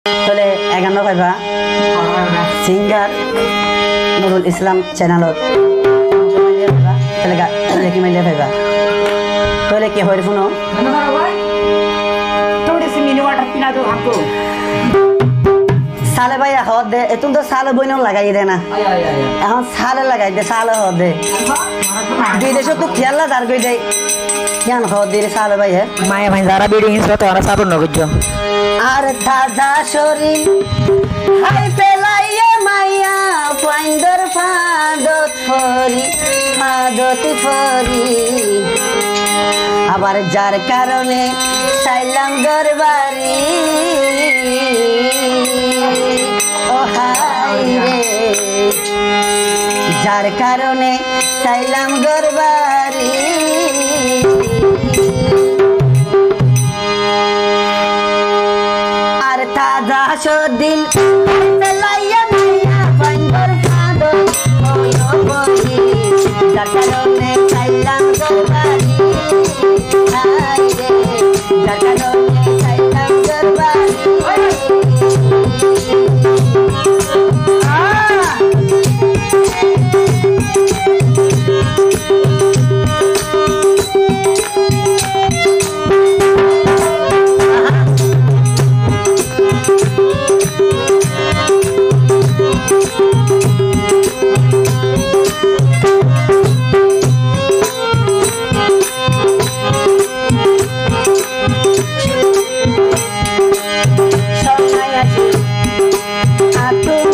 তাহলে 11 পাইবা সিঙ্গার নুরুল ইসলাম চ্যানেলত তাহলে কি মাইলে পাইবা তাহলে কি হয় শুনো সালে ভাই হদ দে এতুন তো সালে বইন লাগাই দে না এখন সালে লাগাই দে সালে হদ দে দুই দেশ তো খেয়াল্লা দাঁড় করে দেয় কেন হদ দিয়ে সালে ভাই মায়া ভাই যারা বিড়ি হিংসা তো ওরা সাবন নগজ আর তাজা শরীর হাই পেলাইয়ে মাইয়া পাইন্দর ফাদত ফরি আবার যার কারণে চাইলাম দরবারি ও হাই রে যার কারণে চাইলাম দরবারি আর তাজা সদিল পেলাইয়া মাইয়া পাইন্দর ফাদত ফরি যার কারণে চাইলাম দরবারি হাই রে যার কারণে চাইলাম দরবারি aku